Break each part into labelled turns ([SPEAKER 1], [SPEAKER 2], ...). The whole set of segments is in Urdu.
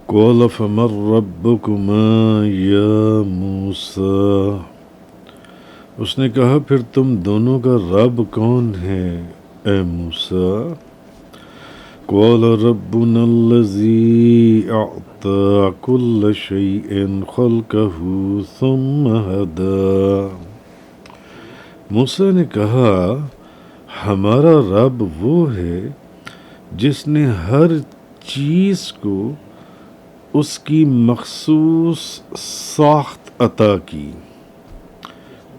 [SPEAKER 1] قال فمن ربكما یا موسیٰ، اس نے کہا پھر تم دونوں کا رب کون ہے اے موسیٰ؟ قال ربنا الذي أعطى كل شيء خلقه ثم هدى۔ موسیٰ نے کہا ہمارا رب وہ ہے جس نے ہر چیز کو اس کی مخصوص ساخت عطا کی،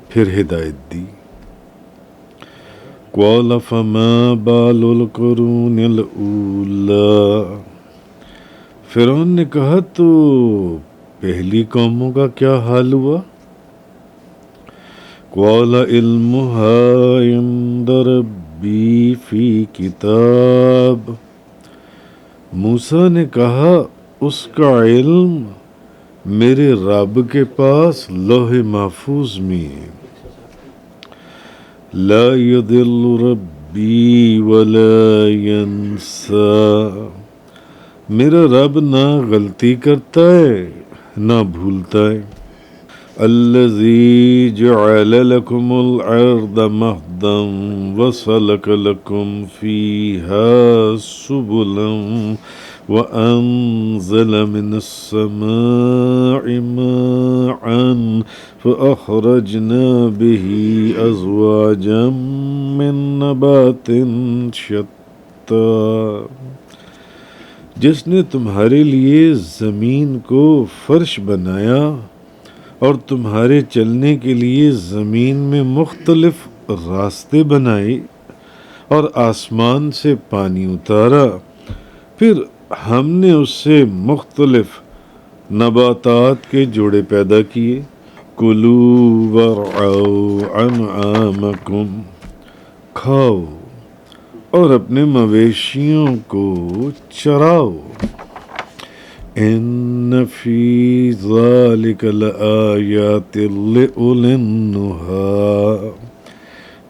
[SPEAKER 1] پھر ہدایت دی۔ قال فما بال القرون الاولی، فرعون نے کہا تو پہلی قوموں کا کیا حال ہوا؟ قال علمها عند ربی فی کتاب، موسیٰ نے کہا اس کا علم میرے رب کے پاس لوح محفوظ میں ہے۔ لا يضل ربی ولا ینسى، میرا رب نہ غلطی کرتا ہے نہ بھولتا ہے۔ الذي جعل لكم الأرض مهدا وسلك لكم فيها سبلا وأنزل من السماء ماء فأخرجنا به أزواجا من نبات شتى، جس نے تمہارے لیے زمین کو فرش بنایا اور تمہارے چلنے کے لیے زمین میں مختلف راستے بنائے اور آسمان سے پانی اتارا، پھر ہم نے اس سے مختلف نباتات کے جوڑے پیدا کیے۔ کلوا وارعوا انعامکم، کھاؤ اور اپنے مویشیوں کو چراؤ۔ ان فی ذلک لآیات لأولی النہی،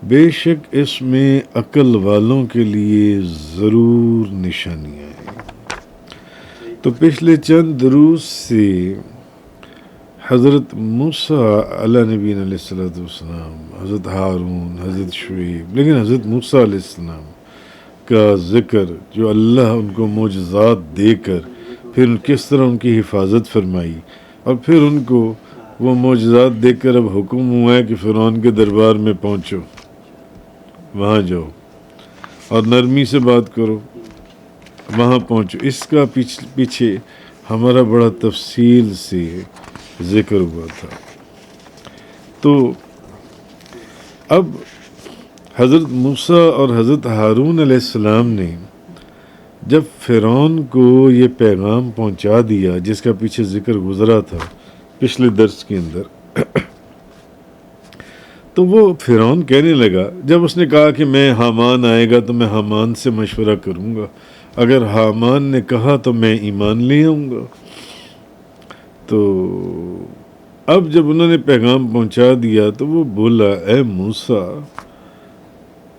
[SPEAKER 1] بے شک اس میں عقل والوں کے لیے ضرور نشانیاں ہیں۔ تو پچھلے چند دروس سے حضرت موسیٰ علیہ نبینا علیہ السلام، حضرت ہارون، حضرت شعیب، لیکن حضرت موسیٰ علیہ السلام کا ذکر جو اللہ ان کو معجزات دے کر پھر کس طرح ان کی حفاظت فرمائی، اور پھر ان کو وہ معجزات دیکھ کر اب حکم ہوا ہے کہ فرعون کے دربار میں پہنچو، وہاں جاؤ اور نرمی سے بات کرو، وہاں پہنچو۔ اس کا پیچھے ہمارا بڑا تفصیل سے ذکر ہوا تھا۔ تو اب حضرت موسیٰ اور حضرت ہارون علیہ السلام نے جب فرعون کو یہ پیغام پہنچا دیا جس کا پیچھے ذکر گزرا تھا پچھلے درس کے اندر، تو وہ فرعون کہنے لگا، جب اس نے کہا کہ میں حامان آئے گا تو میں حامان سے مشورہ کروں گا، اگر حامان نے کہا تو میں ایمان لے آؤں گا۔ تو اب جب انہوں نے پیغام پہنچا دیا تو وہ بولا، اے موسیٰ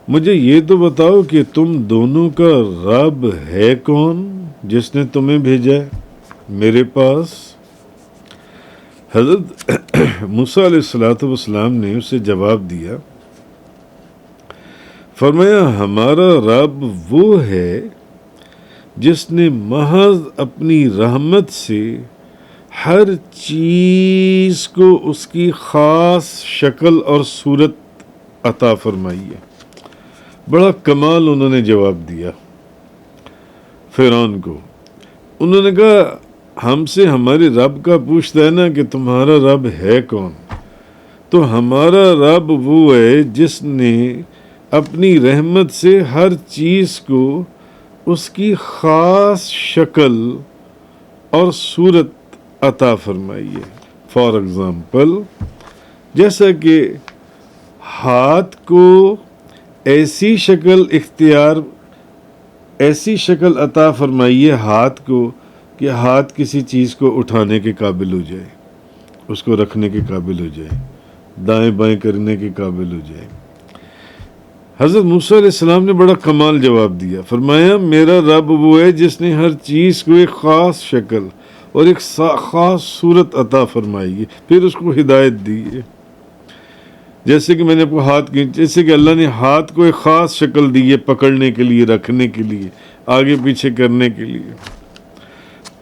[SPEAKER 1] مجھے یہ تو بتاؤ کہ تم دونوں کا رب ہے کون جس نے تمہیں بھیجا ہے میرے پاس؟ حضرت موسیٰ علیہ السلام نے اسے جواب دیا، فرمایا ہمارا رب وہ ہے جس نے محض اپنی رحمت سے ہر چیز کو اس کی خاص شکل اور صورت عطا فرمائی ہے۔ بڑا کمال انہوں نے جواب دیا فرعون کو۔ انہوں نے کہا ہم سے ہمارے رب کا پوچھتا ہے نا کہ تمہارا رب ہے کون، تو ہمارا رب وہ ہے جس نے اپنی رحمت سے ہر چیز کو اس کی خاص شکل اور صورت عطا فرمائی ہے۔ فار ایگزامپل، جیسا کہ ہاتھ کو ایسی شکل عطا فرمائی ہے ہاتھ کو کہ ہاتھ کسی چیز کو اٹھانے کے قابل ہو جائے، اس کو رکھنے کے قابل ہو جائے، دائیں بائیں کرنے کے قابل ہو جائے۔ حضرت موسیٰ علیہ السلام نے بڑا کمال جواب دیا، فرمایا میرا رب وہ ہے جس نے ہر چیز کو ایک خاص شکل اور ایک خاص صورت عطا فرمائی ہے، پھر اس کو ہدایت دی ہے. جیسے کہ میں نے آپ کو ہاتھ کی، جیسے کہ اللہ نے ہاتھ کو ایک خاص شکل دی ہے پکڑنے کے لیے، رکھنے کے لیے، آگے پیچھے کرنے کے لیے.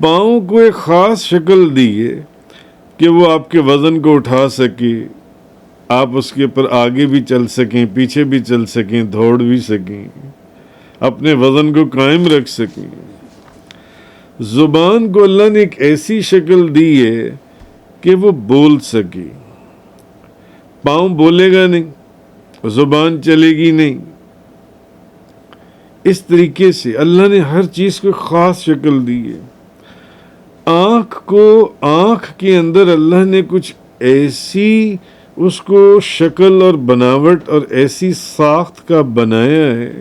[SPEAKER 1] پاؤں کو ایک خاص شکل دی ہے کہ وہ آپ کے وزن کو اٹھا سکے، آپ اس کے اوپر آگے بھی چل سکیں، پیچھے بھی چل سکیں، دوڑ بھی سکیں، اپنے وزن کو قائم رکھ سکیں. زبان کو اللہ نے ایک ایسی شکل دی ہے کہ وہ بول سکے. پاؤں بولے گا نہیں، زبان چلے گی نہیں. اس طریقے سے اللہ نے ہر چیز کو خاص شکل دی ہے. آنکھ کے اندر اللہ نے کچھ ایسی اس کو شکل اور بناوٹ اور ایسی ساخت کا بنایا ہے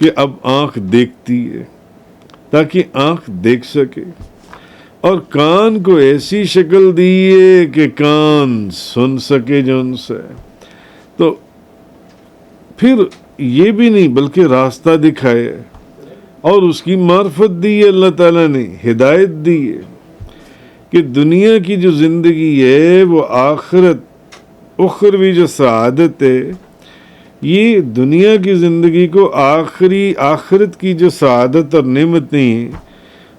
[SPEAKER 1] کہ اب آنکھ دیکھتی ہے تاکہ آنکھ دیکھ سکے. اور کان کو ایسی شکل دی ہے کہ کان سن سکے جو ان سے. تو پھر یہ بھی نہیں بلکہ راستہ دکھائے اور اس کی معرفت دی ہے. اللہ تعالیٰ نے ہدایت دی ہے کہ دنیا کی جو زندگی ہے وہ آخرت، اخروی جو سعادت ہے، یہ دنیا کی زندگی کو آخرت کی جو سعادت اور نعمتیں ہیں،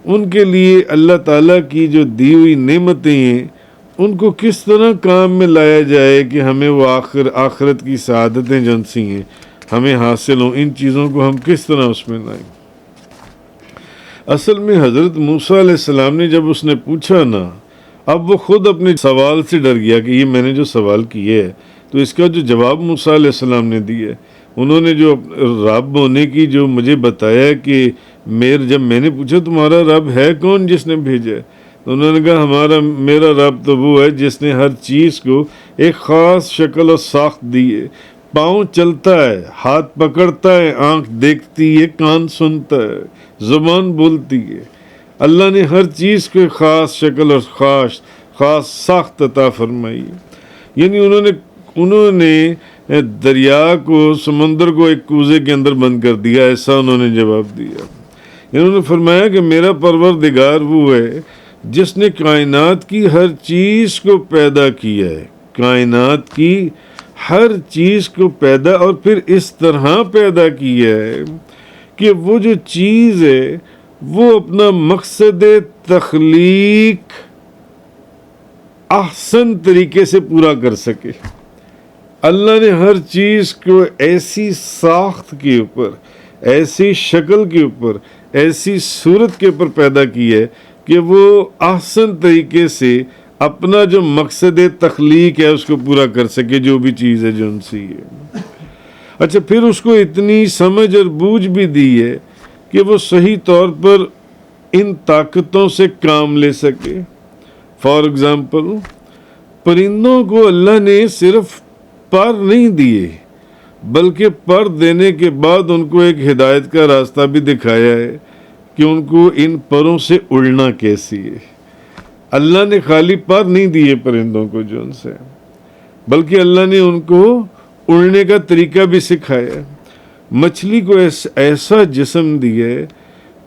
[SPEAKER 1] ان کے لیے اللہ تعالیٰ کی جو دی ہوئی نعمتیں ہیں ان کو کس طرح کام میں لایا جائے کہ ہمیں وہ آخرت کی سعادتیں جن سی ہیں ہمیں حاصل ہوں. ان چیزوں کو ہم کس طرح اس میں لائیں. اصل میں حضرت موسیٰ علیہ السلام نے جب اس نے پوچھا نا، اب وہ خود اپنے سوال سے ڈر گیا کہ یہ میں نے جو سوال کیے ہے تو اس کا جو جواب موسیٰ علیہ السلام نے دیا ہے، انہوں نے جو رب ہونے کی جو مجھے بتایا کہ جب میں نے پوچھا تمہارا رب ہے کون جس نے بھیجا ہے، تو انہوں نے کہا میرا رب تو وہ ہے جس نے ہر چیز کو ایک خاص شکل اور ساخت دی ہے. پاؤں چلتا ہے، ہاتھ پکڑتا ہے، آنکھ دیکھتی ہے، کان سنتا ہے، زبان بولتی ہے. اللہ نے ہر چیز کو ایک خاص شکل اور خاص ساخت عطا فرمائی. یعنی انہوں نے دریا کو، سمندر کو ایک کوزے کے اندر بند کر دیا، ایسا انہوں نے جواب دیا. انہوں نے فرمایا کہ میرا پروردگار وہ ہے جس نے کائنات کی ہر چیز کو پیدا کیا ہے، کائنات کی ہر چیز کو پیدا اور پھر اس طرح پیدا کیا ہے کہ وہ جو چیز ہے وہ اپنا مقصد تخلیق احسن طریقے سے پورا کر سکے. اللہ نے ہر چیز کو ایسی ساخت کے اوپر، ایسی شکل کے اوپر، ایسی صورت کے اوپر پیدا کی ہے کہ وہ احسن طریقے سے اپنا جو مقصد تخلیق ہے اس کو پورا کر سکے، جو بھی چیز ہے جو ان سی ہے. اچھا، پھر اس کو اتنی سمجھ اور بوجھ بھی دی ہے کہ وہ صحیح طور پر ان طاقتوں سے کام لے سکے. فار ایگزامپل، پرندوں کو اللہ نے صرف پر نہیں دیے بلکہ پر دینے کے بعد ان کو ایک ہدایت کا راستہ بھی دکھایا ہے کہ ان کو ان پروں سے اڑنا کیسی ہے. اللہ نے خالی پر نہیں دیے پرندوں کو جو ان سے، بلکہ اللہ نے ان کو اڑنے کا طریقہ بھی سکھایا. مچھلی کو ایسا جسم دیا ہے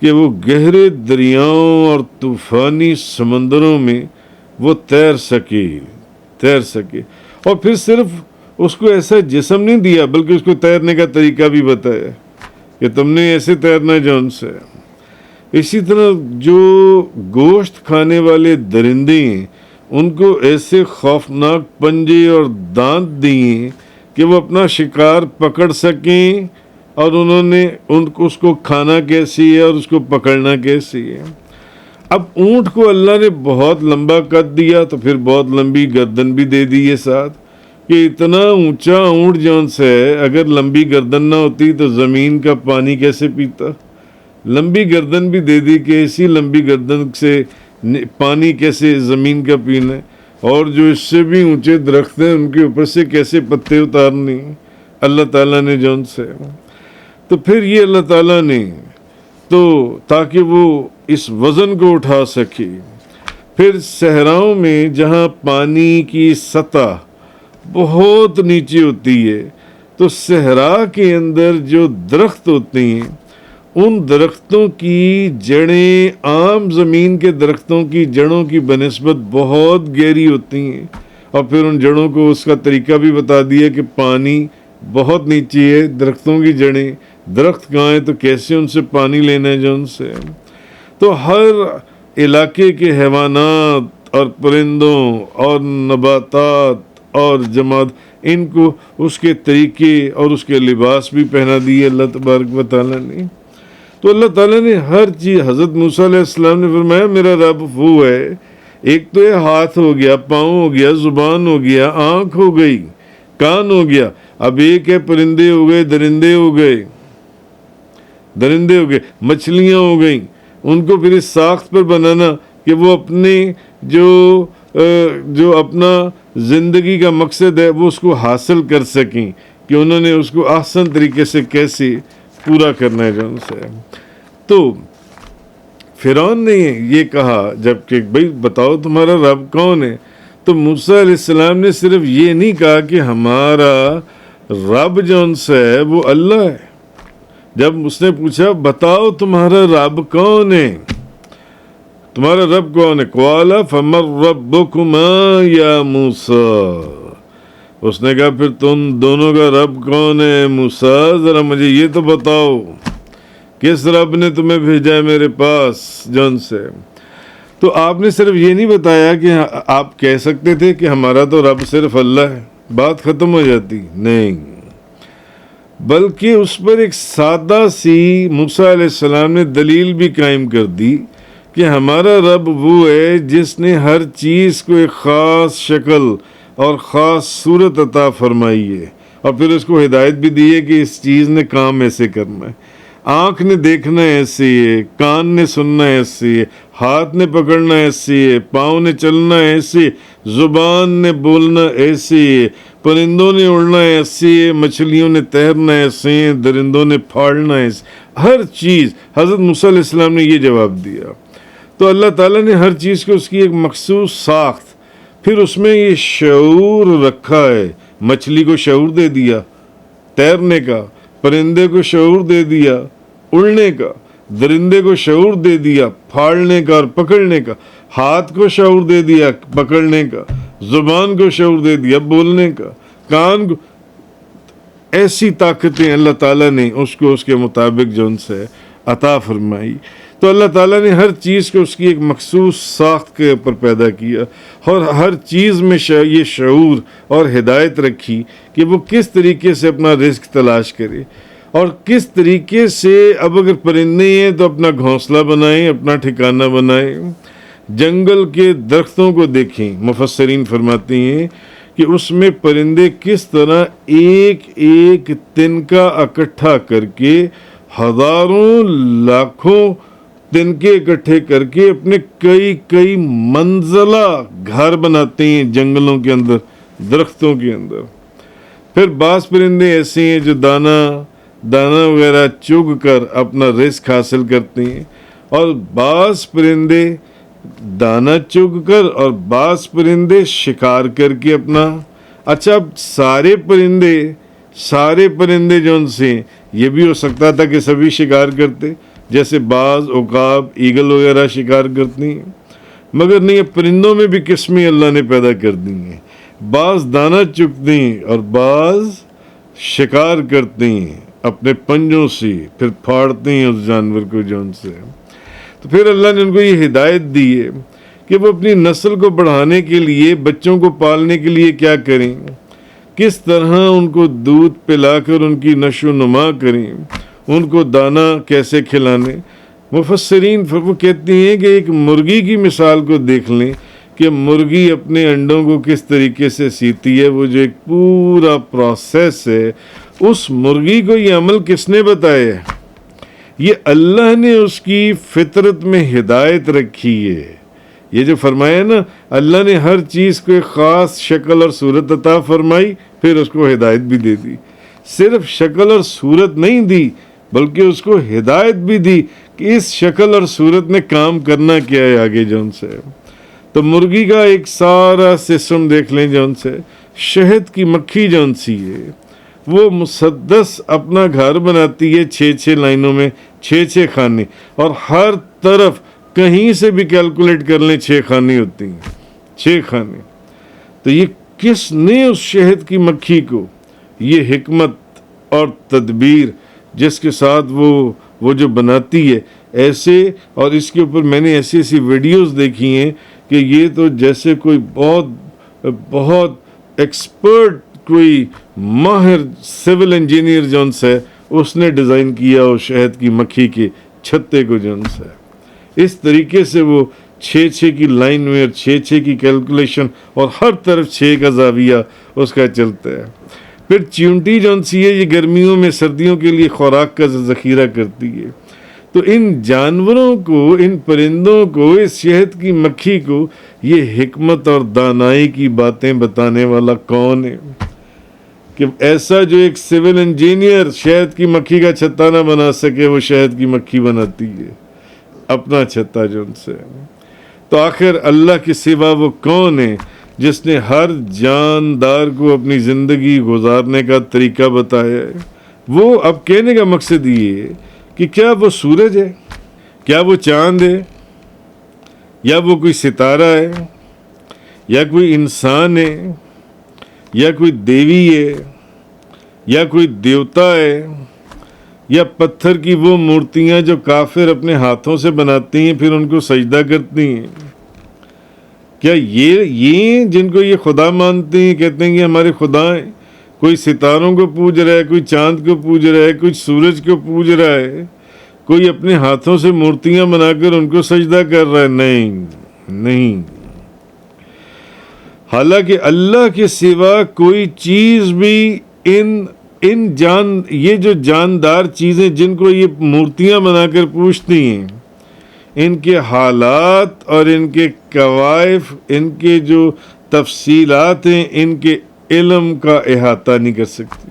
[SPEAKER 1] کہ وہ گہرے دریاؤں اور طوفانی سمندروں میں وہ تیر سکے. اور پھر صرف اس کو ایسا جسم نہیں دیا بلکہ اس کو تیرنے کا طریقہ بھی بتایا کہ تم نے ایسے تیرنا جون سے. اسی طرح جو گوشت کھانے والے درندے ہیں ان کو ایسے خوفناک پنجے اور دانت دیے کہ وہ اپنا شکار پکڑ سکیں، اور انہوں نے اس کو کھانا کیسی ہے اور اس کو پکڑنا کیسی ہے. اب اونٹ کو اللہ نے بہت لمبا قد دیا تو پھر بہت لمبی گردن بھی دے دی ہے ساتھ، کہ اتنا اونچا اونٹ جون سے ہے اگر لمبی گردن نہ ہوتی تو زمین کا پانی کیسے پیتا. لمبی گردن بھی دے دی کہ اسی لمبی گردن سے پانی کیسے زمین کا پینا ہے، اور جو اس سے بھی اونچے درخت ہیں ان کے اوپر سے کیسے پتے اتارنے اللہ تعالیٰ نے جون سے. تو پھر یہ اللہ تعالیٰ نے تو تاکہ وہ اس وزن کو اٹھا سکے. پھر صحراؤں میں جہاں پانی کی سطح بہت نیچے ہوتی ہے تو صحرا کے اندر جو درخت ہوتے ہیں ان درختوں کی جڑیں عام زمین کے درختوں کی جڑوں کی بنسبت بہت گہری ہوتی ہیں، اور پھر ان جڑوں کو اس کا طریقہ بھی بتا دیا کہ پانی بہت نیچے ہے، درختوں کی جڑیں، درخت کہاں ہیں تو کیسے ان سے پانی لینا ہے جو ان سے. تو ہر علاقے کے حیوانات اور پرندوں اور نباتات اور جماد، ان کو اس کے طریقے اور اس کے لباس بھی پہنا دیے اللہ تبارک و تعالیٰ نے. تو اللہ تعالیٰ نے ہر چیز، حضرت موسیٰ علیہ السلام نے فرمایا میرا رب وہ ہے، ایک تو یہ ہاتھ ہو گیا، پاؤں ہو گیا، زبان ہو گیا، آنکھ ہو گئی، کان ہو گیا، اب ایک ہے پرندے ہو گئے، درندے ہو گئے، مچھلیاں ہو گئیں. ان کو پھر اس ساخت پر بنانا کہ وہ اپنے جو اپنا زندگی کا مقصد ہے وہ اس کو حاصل کر سکیں، کہ انہوں نے اس کو احسن طریقے سے کیسے پورا کرنا ہے جو ان سے. تو فرعون نے یہ کہا جب کہ بھئی بتاؤ تمہارا رب کون ہے، تو موسیٰ علیہ السلام نے صرف یہ نہیں کہا کہ ہمارا رب جو ان سے ہے وہ اللہ ہے. جب اس نے پوچھا بتاؤ تمہارا رب کون ہے، تمہارا رب کون ہے، قال فمن ربکما یا موسیٰ، اس نے کہا پھر تم دونوں کا رب کون ہے موسیٰ، ذرا مجھے یہ تو بتاؤ کس رب نے تمہیں بھیجا ہے میرے پاس جون سے. تو آپ نے صرف یہ نہیں بتایا کہ آپ کہہ سکتے تھے کہ ہمارا تو رب صرف اللہ ہے، بات ختم ہو جاتی، نہیں، بلکہ اس پر ایک سادہ سی موسیٰ علیہ السلام نے دلیل بھی قائم کر دی کہ ہمارا رب وہ ہے جس نے ہر چیز کو ایک خاص شکل اور خاص صورت عطا فرمائی ہے، اور پھر اس کو ہدایت بھی دی ہے کہ اس چیز نے کام ایسے کرنا ہے. آنکھ نے دیکھنا ایسے ہے، کان نے سننا ایسے ہے، ہاتھ نے پکڑنا ایسے ہے، پاؤں نے چلنا ایسے، زبان نے بولنا ایسے ہے، پرندوں نے اڑنا ایسے ہے، مچھلیوں نے تیرنا ایسے ہیں، درندوں نے پھاڑنا ایسے، ہر چیز. حضرت موسیٰ علیہ السلام نے یہ جواب دیا. تو اللہ تعالیٰ نے ہر چیز کو اس کی ایک مخصوص ساخت، پھر اس میں یہ شعور رکھا ہے. مچھلی کو شعور دے دیا تیرنے کا، پرندے کو شعور دے دیا اڑنے کا، درندے کو شعور دے دیا پھاڑنے کا اور پکڑنے کا، ہاتھ کو شعور دے دیا پکڑنے کا، زبان کو شعور دے دیا بولنے کا، کان کو. ایسی طاقتیں اللہ تعالیٰ نے اس کو اس کے مطابق جو ان سے عطا فرمائی. تو اللہ تعالیٰ نے ہر چیز کو اس کی ایک مخصوص ساخت کے اوپر پیدا کیا، اور ہر چیز میں یہ شعور اور ہدایت رکھی کہ وہ کس طریقے سے اپنا رزق تلاش کرے، اور کس طریقے سے اب اگر پرندے ہیں تو اپنا گھونسلہ بنائیں، اپنا ٹھکانہ بنائیں. جنگل کے درختوں کو دیکھیں، مفسرین فرماتے ہیں کہ اس میں پرندے کس طرح ایک ایک تنکا اکٹھا کر کے، ہزاروں لاکھوں تنکے اکٹھے کر کے اپنے کئی منزلہ گھر بناتے ہیں جنگلوں کے اندر، درختوں کے اندر. پھر بعض پرندے ایسے ہیں جو دانا وغیرہ چگ کر اپنا رزق حاصل کرتے ہیں، اور بعض پرندے دانا چگ کر اور بعض پرندے شکار کر کے اپنا. اچھا، اب سارے پرندے جو ان سے، یہ بھی ہو سکتا تھا کہ سبھی شکار کرتے، جیسے بعض عقاب ایگل وغیرہ شکار کرتی ہیں، مگر نہیں، پرندوں میں بھی قسمیں اللہ نے پیدا کر دی ہیں. بعض دانا چگتے ہیں اور بعض شکار کرتے ہیں اپنے پنجوں سے، پھر پھاڑتے ہیں اس جانور کو جو ان سے. تو پھر اللہ نے ان کو یہ ہدایت دی ہے کہ وہ اپنی نسل کو بڑھانے کے لیے، بچوں کو پالنے کے لیے کیا کریں، کس طرح ان کو دودھ پلا کر ان کی نشو و نما کریں، ان کو دانا کیسے کھلانے. مفسرین وہ کہتے ہیں کہ ایک مرغی کی مثال کو دیکھ لیں کہ مرغی اپنے انڈوں کو کس طریقے سے سیتی ہے، وہ جو ایک پورا پروسیس ہے، اس مرغی کو یہ عمل کس نے بتایا ہے؟ یہ اللہ نے اس کی فطرت میں ہدایت رکھی ہے. یہ جو فرمایا نا، اللہ نے ہر چیز کو ایک خاص شکل اور صورت عطا فرمائی، پھر اس کو ہدایت بھی دے دی. صرف شکل اور صورت نہیں دی، بلکہ اس کو ہدایت بھی دی کہ اس شکل اور صورت میں کام کرنا کیا ہے آگے جو ان سے. تو مرغی کا ایک سارا سسٹم دیکھ لیں جو ان سے. شہد کی مکھی جو ان سی ہے، وہ مسدس اپنا گھر بناتی ہے 6 لائنوں میں 6 خانے، اور ہر طرف کہیں سے بھی کیلکولیٹ کر لیں 6 خانے ہوتی ہیں، 6 خانے. تو یہ کس نے اس شہد کی مکھی کو یہ حکمت اور تدبیر جس کے ساتھ وہ جو بناتی ہے ایسے، اور اس کے اوپر میں نے ایسی ویڈیوز دیکھی ہیں کہ یہ تو جیسے کوئی بہت ایکسپرٹ، کوئی ماہر سول انجینئر جون سے اس نے ڈیزائن کیا اور شہد کی مکھی کے چھتے کو جون سے اس طریقے سے وہ 6 کی لائن میں اور 6 کی کیلکولیشن، اور ہر طرف 6 کا زاویہ اس کا چلتا ہے. پھر چیونٹی جون سی ہے، یہ گرمیوں میں سردیوں کے لیے خوراک کا ذخیرہ کرتی ہے. تو ان جانوروں کو، ان پرندوں کو، اس شہد کی مکھی کو یہ حکمت اور دانائی کی باتیں بتانے والا کون ہے کہ ایسا جو ایک سول انجینئر شہد کی مکھی کا چھتا نہ بنا سکے وہ شہد کی مکھی بناتی ہے اپنا چھتا جو ان سے. تو آخر اللہ کے سوا وہ کون ہے جس نے ہر جاندار کو اپنی زندگی گزارنے کا طریقہ بتایا ہے؟ وہ اب کہنے کا مقصد یہ ہے کہ کیا وہ سورج ہے، کیا وہ چاند ہے، یا وہ کوئی ستارہ ہے، یا کوئی انسان ہے، یا کوئی دیوی ہے، یا کوئی دیوتا ہے، یا پتھر کی وہ مورتیاں جو کافر اپنے ہاتھوں سے بناتی ہیں پھر ان کو سجدہ کرتی ہیں؟ کیا یہ جن کو یہ خدا مانتے ہیں کہتے ہیں کہ ہمارے خدا ہیں، کوئی ستاروں کو پوج رہا ہے، کوئی چاند کو پوج رہا ہے، کوئی سورج کو پوج رہا ہے، کوئی اپنے ہاتھوں سے مورتیاں بنا کر ان کو سجدہ کر رہا ہے؟ نہیں. حالانکہ اللہ کے سوا کوئی چیز بھی یہ جو جاندار چیزیں جن کو یہ مورتیاں بنا کر پوجتی ہیں، ان کے حالات اور ان کے کوائف، ان کے جو تفصیلات ہیں، ان کے علم کا احاطہ نہیں کر سکتی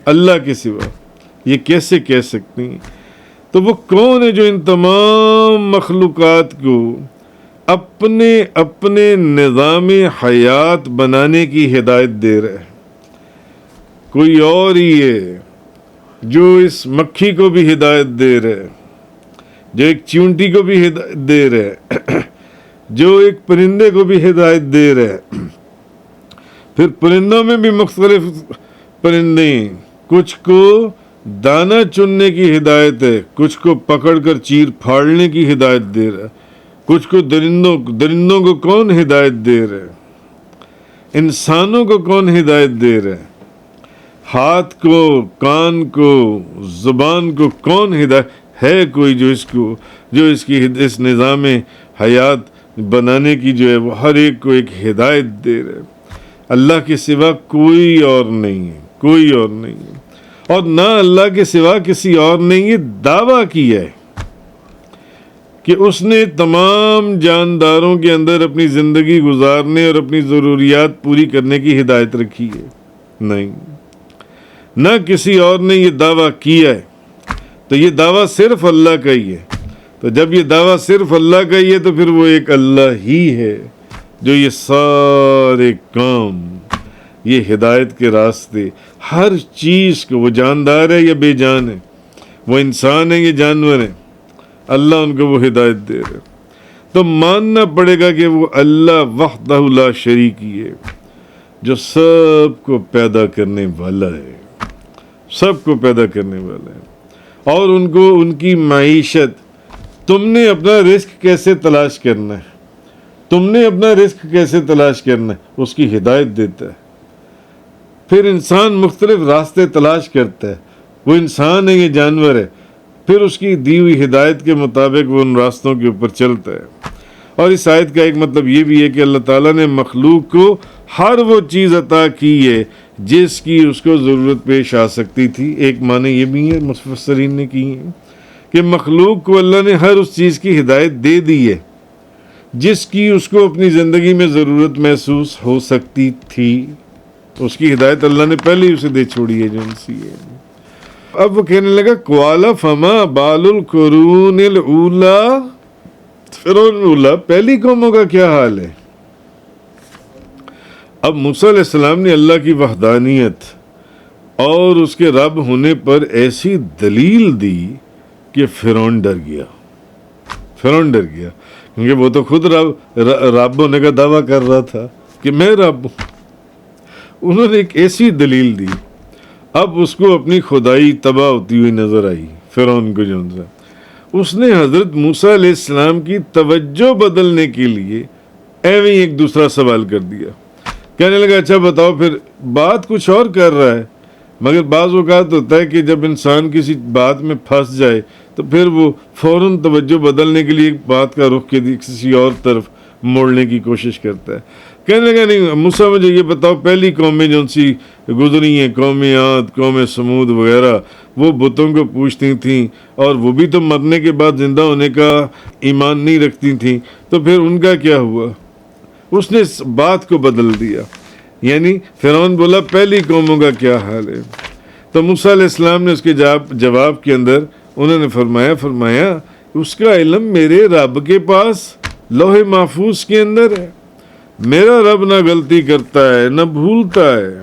[SPEAKER 1] اللہ کے سوا. یہ کیسے کہہ سکتی ہیں؟ تو وہ کون ہے جو ان تمام مخلوقات کو اپنے نظام حیات بنانے کی ہدایت دے رہا ہے؟ کوئی اور ہی ہے جو اس مکھی کو بھی ہدایت دے رہا ہے، جو ایک چیونٹی کو بھی ہدایت دے رہا ہے، جو ایک پرندے کو بھی ہدایت دے رہا ہے. پھر پرندوں میں بھی مختلف پرندے ہیں، کچھ کو دانہ چننے کی ہدایت ہے، کچھ کو پکڑ کر چیر پھاڑنے کی ہدایت دے رہا ہے، کچھ کو درندوں کو کون ہدایت دے رہا ہے، انسانوں کو کون ہدایت دے رہا ہے، ہاتھ کو، کان کو، زبان کو کون ہدایت ہے؟ کوئی جو اس نظام حیات بنانے کی جو ہے وہ ہر ایک کو ایک ہدایت دے رہے. اللہ کے سوا کوئی اور نہیں ہے، کوئی اور نہیں ہے، اور نہ اللہ کے سوا کسی اور نے یہ دعویٰ کیا ہے کہ اس نے تمام جانداروں کے اندر اپنی زندگی گزارنے اور اپنی ضروریات پوری کرنے کی ہدایت رکھی ہے. نہیں، نہ کسی اور نے یہ دعویٰ کیا ہے. تو یہ دعویٰ صرف اللہ کا ہی ہے. تو جب یہ دعویٰ صرف اللہ کا ہی ہے تو پھر وہ ایک اللہ ہی ہے جو یہ سارے کام، یہ ہدایت کے راستے، ہر چیز کو، وہ جاندار ہے یا بے جان ہے، وہ انسان ہے یا جانور ہے، اللہ ان کو وہ ہدایت دے رہے. تو ماننا پڑے گا کہ وہ اللہ وحدہ لا شریک ہی ہے جو سب کو پیدا کرنے والا ہے، سب کو پیدا کرنے والا ہے. اور ان کو ان کی معیشت، تم نے اپنا رزق کیسے تلاش کرنا ہے، تم نے اپنا رزق کیسے تلاش کرنا ہے، اس کی ہدایت دیتا ہے. پھر انسان مختلف راستے تلاش کرتا ہے، وہ انسان ہے یہ جانور ہے، پھر اس کی دی ہوئی ہدایت کے مطابق وہ ان راستوں کے اوپر چلتا ہے. اور اس آیت کا ایک مطلب یہ بھی ہے کہ اللہ تعالیٰ نے مخلوق کو ہر وہ چیز عطا کی ہے جس کی اس کو ضرورت پیش آ سکتی تھی. ایک معنی یہ بھی ہے مفسرین نے کی ہے کہ مخلوق کو اللہ نے ہر اس چیز کی ہدایت دے دی ہے جس کی اس کو اپنی زندگی میں ضرورت محسوس ہو سکتی تھی. اس کی ہدایت اللہ نے پہلے ہی اسے دے چھوڑی ہے جو ان سی ہے. اب وہ کہنے لگا قوالا فما بال القرون الاولا، فرعون الاولا پہلی قوموں کا کیا حال ہے؟ اب موسیٰ علیہ السلام نے اللہ کی وحدانیت اور اس کے رب ہونے پر ایسی دلیل دی کہ فرعون ڈر گیا. فرعون ڈر گیا کیونکہ وہ تو خود رب ہونے کا دعویٰ کر رہا تھا کہ میں رب ہوں. انہوں نے ایک ایسی دلیل دی، اب اس کو اپنی خدائی تباہ ہوتی ہوئی نظر آئی. فرعون کو جون سا اس نے حضرت موسیٰ علیہ السلام کی توجہ بدلنے کے لیے ایویں ایک دوسرا سوال کر دیا. کہنے لگا اچھا بتاؤ، پھر بات کچھ اور کر رہا ہے، مگر بعض اوقات ہوتا ہے کہ جب انسان کسی بات میں پھنس جائے تو پھر وہ فوراً توجہ بدلنے کے لیے بات کا رخ کسی اور طرف موڑنے کی کوشش کرتا ہے. کہنے لگا نہیں موسیٰ مجھے یہ بتاؤ، پہلی قومیں جو سی گزری ہیں، قوم عاد، قوم سمود وغیرہ، وہ بتوں کو پوجتی تھیں اور وہ بھی تو مرنے کے بعد زندہ ہونے کا ایمان نہیں رکھتی تھیں، تو پھر ان کا کیا ہوا؟ اس نے اس بات کو بدل دیا. یعنی فرعون بولا پہلی قوموں کا کیا حال ہے؟ تو موسیٰ علیہ السلام نے اس کے جواب کے اندر انہوں نے فرمایا اس کا علم میرے رب کے پاس لوح محفوظ کے اندر ہے. میرا رب نہ غلطی کرتا ہے نہ بھولتا ہے.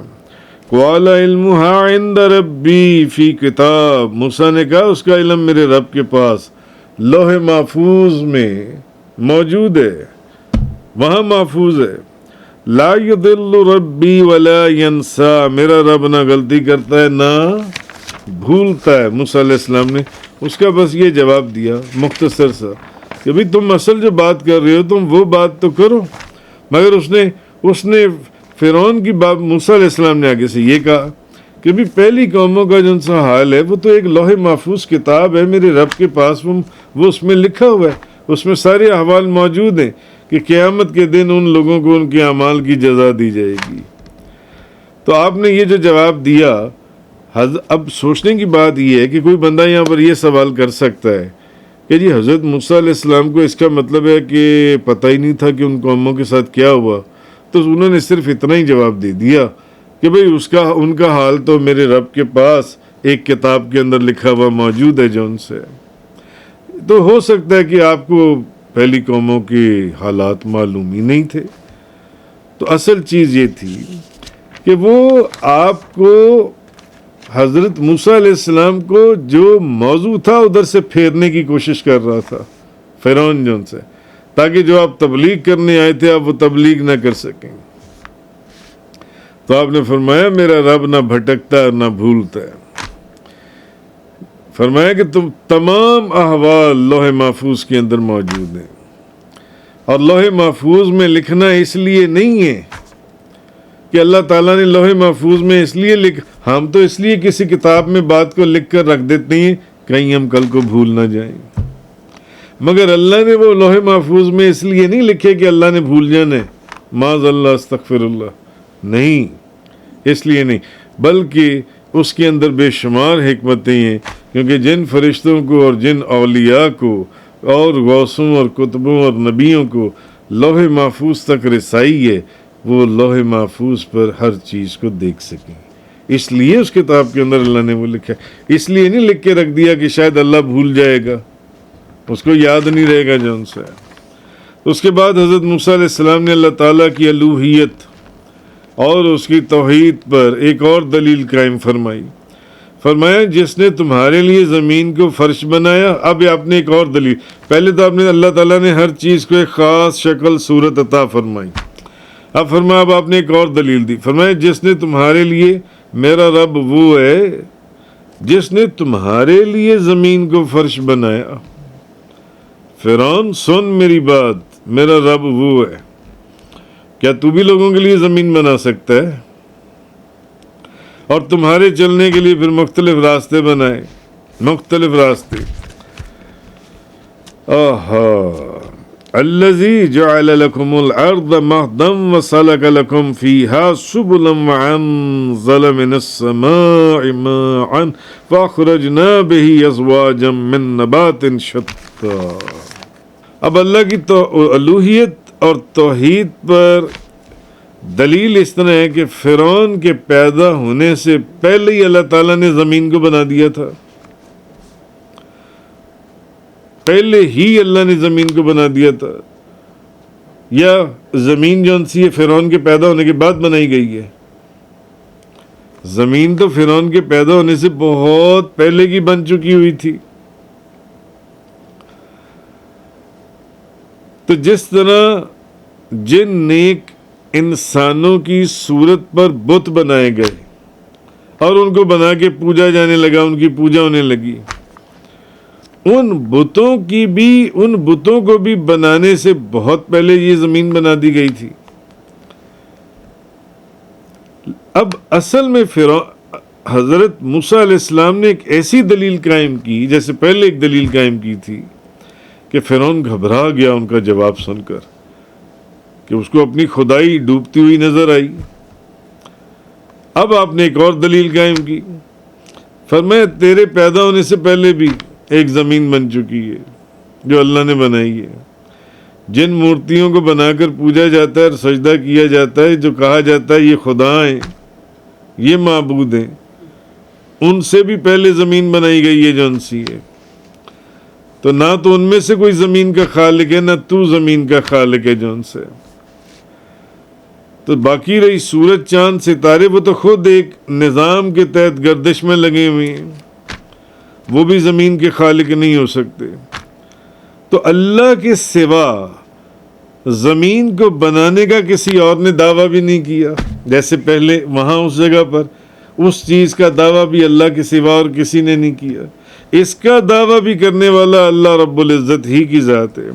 [SPEAKER 1] قال علمها عند ربی فی کتاب، موسیٰ نے کہا اس کا علم میرے رب کے پاس لوح محفوظ میں موجود ہے، وہاں محفوظ ہے. لا یضل ربی ولا ینسا، میرا رب نہ غلطی کرتا ہے نہ بھولتا ہے. موسیٰ علیہ السلام نے اس کا بس یہ جواب دیا مختصر سا کہ بھئی تم اصل جو بات کر رہے ہو تم وہ بات تو کرو. مگر اس نے فرعون کی بات موسیٰ علیہ السلام نے آگے سے یہ کہا کہ بھی پہلی قوموں کا جو سا حال ہے وہ تو ایک لوح محفوظ کتاب ہے میرے رب کے پاس، وہ اس میں لکھا ہوا ہے، اس میں سارے احوال موجود ہیں کہ قیامت کے دن ان لوگوں کو ان کے اعمال کی جزا دی جائے گی. تو آپ نے یہ جو جواب دیا، اب سوچنے کی بات یہ ہے کہ کوئی بندہ یہاں پر یہ سوال کر سکتا ہے کہ جی حضرت موسیٰ علیہ السلام کو اس کا مطلب ہے کہ پتہ ہی نہیں تھا کہ ان قوموں کے ساتھ کیا ہوا، تو انہوں نے صرف اتنا ہی جواب دے دیا کہ بھئی ان کا حال تو میرے رب کے پاس ایک کتاب کے اندر لکھا ہوا موجود ہے جو ان سے. تو ہو سکتا ہے کہ آپ کو پہلی قوموں کے حالات معلوم ہی نہیں تھے. تو اصل چیز یہ تھی کہ وہ آپ کو حضرت موسیٰ علیہ السلام کو جو موضوع تھا ادھر سے پھیرنے کی کوشش کر رہا تھا فرعون جون سے، تاکہ جو آپ تبلیغ کرنے آئے تھے آپ وہ تبلیغ نہ کر سکیں. تو آپ نے فرمایا میرا رب نہ بھٹکتا نہ بھولتا ہے. فرمایا کہ تم تمام احوال لوح محفوظ کے اندر موجود ہیں، اور لوح محفوظ میں لکھنا اس لیے نہیں ہے کہ اللہ تعالیٰ نے لوح محفوظ میں اس لیے ہم تو اس لیے کسی کتاب میں بات کو لکھ کر رکھ دیتے ہیں کہیں ہم کل کو بھول نہ جائیں، مگر اللہ نے وہ لوح محفوظ میں اس لیے نہیں لکھے کہ اللہ نے بھول جانا ہے، معاذ اللہ استغفر اللہ، نہیں، اس لیے نہیں، بلکہ اس کے اندر بے شمار حکمتیں ہیں. کیونکہ جن فرشتوں کو اور جن اولیاء کو اور غوثوں اور کتبوں اور نبیوں کو لوح محفوظ تک رسائی ہے، وہ لوح محفوظ پر ہر چیز کو دیکھ سکیں. اس لیے اس کتاب کے اندر اللہ نے وہ لکھا ہے. اس لیے نہیں لکھ کے رکھ دیا کہ شاید اللہ بھول جائے گا، اس کو یاد نہیں رہے گا جو ان سے. اس کے بعد حضرت موسیٰ علیہ السلام نے اللہ تعالیٰ کی الوہیت اور اس کی توحید پر ایک اور دلیل قائم فرمائی. فرمایا جس نے تمہارے لیے زمین کو فرش بنایا. اب آپ نے ایک اور دلیل، پہلے تو آپ نے اللہ تعالیٰ نے ہر چیز کو ایک خاص شکل صورت عطا فرمائی، اب فرمایا اب آپ نے ایک اور دلیل دی. فرمایا جس نے تمہارے لیے، میرا رب وہ ہے جس نے تمہارے لیے زمین کو فرش بنایا. فرعون سن میری بات، میرا رب وہ ہے. کیا تو بھی لوگوں کے لیے زمین بنا سکتا ہے؟ اور تمہارے چلنے کے لیے پھر مختلف راستے بنائے، مختلف راستے. الذی جعل لکم الارض مہدا وسلک لکم فیہا سبلا وانزل من السماء ماء فاخرجنا به ازواجا من نبات شتى. اب اللہ کی الوہیت اور توحید پر دلیل اس طرح ہے کہ فرعون کے پیدا ہونے سے پہلے ہی اللہ تعالیٰ نے زمین کو بنا دیا تھا. پہلے ہی اللہ نے زمین کو بنا دیا تھا، یا زمین جو سی ہے فرعون کے پیدا ہونے کے بعد بنائی گئی ہے؟ زمین تو فرعون کے پیدا ہونے سے بہت پہلے کی بن چکی ہوئی تھی. تو جس طرح جن نیک انسانوں کی صورت پر بت بنائے گئے اور ان کو بنا کے پوجا جانے لگا، ان کی پوجا ہونے لگی، ان بتوں کو بھی بنانے سے بہت پہلے یہ زمین بنا دی گئی تھی۔ اب اصل میں حضرت موسیٰ علیہ السلام نے ایک ایسی دلیل قائم کی، جیسے پہلے ایک دلیل قائم کی تھی کہ فرعون گھبرا گیا ان کا جواب سن کر، کہ اس کو اپنی خدائی ڈوبتی ہوئی نظر آئی۔ اب آپ نے ایک اور دلیل قائم کی، فرمایا تیرے پیدا ہونے سے پہلے بھی ایک زمین بن چکی ہے جو اللہ نے بنائی ہے۔ جن مورتیوں کو بنا کر پوجا جاتا ہے اور سجدہ کیا جاتا ہے، جو کہا جاتا ہے یہ خدا ہیں، یہ معبود ہیں، ان سے بھی پہلے زمین بنائی گئی ہے جو ان سی ہے۔ تو نہ تو ان میں سے کوئی زمین کا خالق ہے، نہ تو زمین کا خالق ہے جو ان سے۔ تو باقی رہی سورج، چاند، ستارے، وہ تو خود ایک نظام کے تحت گردش میں لگے ہوئے ہیں، وہ بھی زمین کے خالق نہیں ہو سکتے۔ تو اللہ کے سوا زمین کو بنانے کا کسی اور نے دعویٰ بھی نہیں کیا، جیسے پہلے وہاں اس جگہ پر اس چیز کا دعویٰ بھی اللہ کے سوا اور کسی نے نہیں کیا۔ اس کا دعویٰ بھی کرنے والا اللہ رب العزت ہی کی ذات ہے،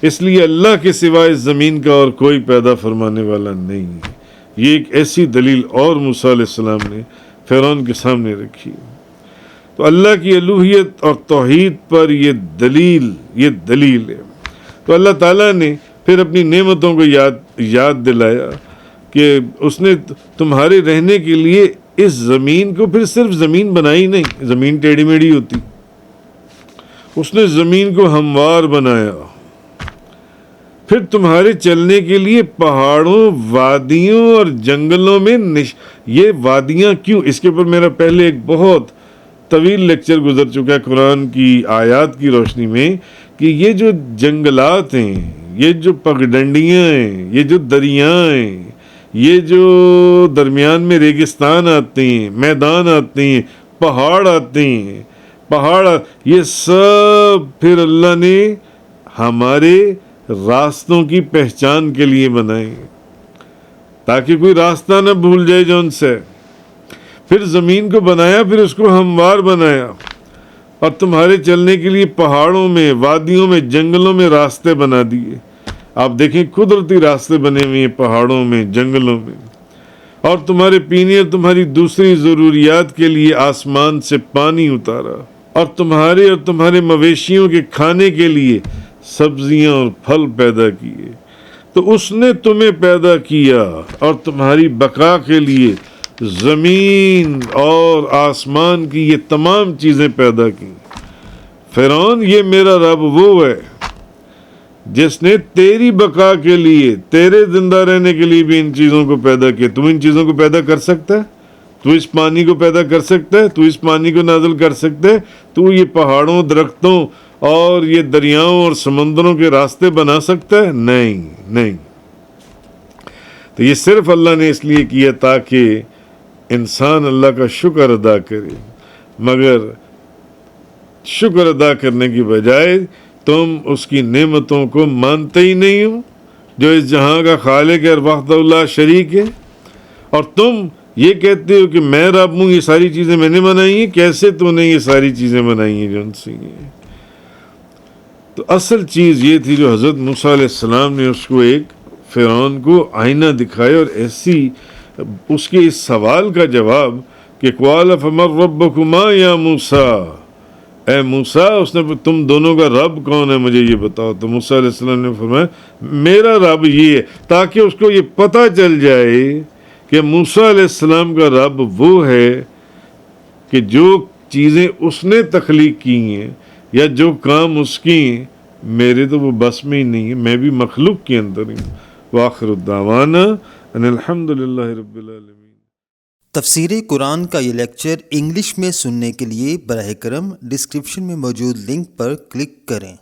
[SPEAKER 1] اس لیے اللہ کے سوا اس زمین کا اور کوئی پیدا فرمانے والا نہیں ہے۔ یہ ایک ایسی دلیل اور موسیٰ علیہ السلام نے فرعون کے سامنے رکھی۔ تو اللہ کی الوہیت اور توحید پر یہ دلیل ہے۔ تو اللہ تعالیٰ نے پھر اپنی نعمتوں کو یاد دلایا کہ اس نے تمہارے رہنے کے لیے اس زمین کو پھر صرف زمین بنائی نہیں، زمین ٹیڑھی میڑھی ہوتی، اس نے زمین کو ہموار بنایا۔ پھر تمہارے چلنے کے لیے پہاڑوں، وادیوں اور جنگلوں میں یہ وادیاں کیوں، اس کے اوپر میرا پہلے ایک بہت طویل لیکچر گزر چکا ہے قرآن کی آیات کی روشنی میں، کہ یہ جو جنگلات ہیں، یہ جو پگڈنڈیاں ہیں، یہ جو دریاں ہیں، یہ جو درمیان میں ریگستان آتے ہیں، میدان آتے ہیں، پہاڑ آتے ہیں، یہ سب پھر اللہ نے ہمارے راستوں کی پہچان کے لیے بنائے، تاکہ کوئی راستہ نہ بھول جائے جو ان سے۔ پھر زمین کو بنایا، پھر اس کو ہموار بنایا، اور تمہارے چلنے کے لیے پہاڑوں میں، وادیوں میں، جنگلوں میں راستے بنا دیے۔ آپ دیکھیں قدرتی راستے بنے ہوئے ہیں پہاڑوں میں، جنگلوں میں، اور تمہارے پینے اور تمہاری دوسری ضروریات کے لیے آسمان سے پانی اتارا، اور تمہارے مویشیوں کے کھانے کے لیے سبزیاں اور پھل پیدا کیے۔ تو اس نے تمہیں پیدا کیا اور تمہاری بقا کے لیے زمین اور آسمان کی یہ تمام چیزیں پیدا کی۔ فرعون، یہ میرا رب وہ ہے جس نے تیری بقا کے لیے، تیرے زندہ رہنے کے لیے بھی ان چیزوں کو پیدا کیا۔ تم ان چیزوں کو پیدا کر سکتا ہے؟ تو اس پانی کو پیدا کر سکتا ہے؟ تو اس پانی کو نازل کر سکتا ہے؟ تو یہ پہاڑوں، درختوں اور یہ دریاؤں اور سمندروں کے راستے بنا سکتا ہے؟ نہیں۔ تو یہ صرف اللہ نے اس لیے کیا تاکہ انسان اللہ کا شکر ادا کرے، مگر شکر ادا کرنے کی بجائے تم اس کی نعمتوں کو مانتے ہی نہیں ہو، جو اس جہاں کا خالق ہے اور وحدہ اللہ شریک ہے، اور تم یہ کہتے ہو کہ میں رب ہوں، یہ ساری چیزیں میں نے بنائی ہیں۔ کیسے تو نے یہ ساری چیزیں بنائی ہیں جو ان سے ہیں؟ تو اصل چیز یہ تھی جو حضرت موسیٰ علیہ السلام نے اس کو ایک فرعون کو آئینہ دکھایا، اور ایسی اس کے اس سوال کا جواب کہ قال فمن ربکما یا موسیٰ، اے موسیٰ، اس نے تم دونوں کا رب کون ہے مجھے یہ بتاؤ۔ تو موسیٰ علیہ السلام نے فرمایا میرا رب یہ ہے، تاکہ اس کو یہ پتہ چل جائے کہ موسیٰ علیہ السلام کا رب وہ ہے کہ جو چیزیں اس نے تخلیق کی ہیں یا جو کام اس کی ہیں، میرے تو وہ بس میں ہی نہیں ہے، میں بھی مخلوق کے اندر ہی ہوں۔ وآخر الدعوانا ان الحمد للہ رب العالمین۔
[SPEAKER 2] تفسیر قرآن کا یہ لیکچر انگلش میں سننے کے لیے براہ کرم ڈسکرپشن میں موجود لنک پر کلک کریں۔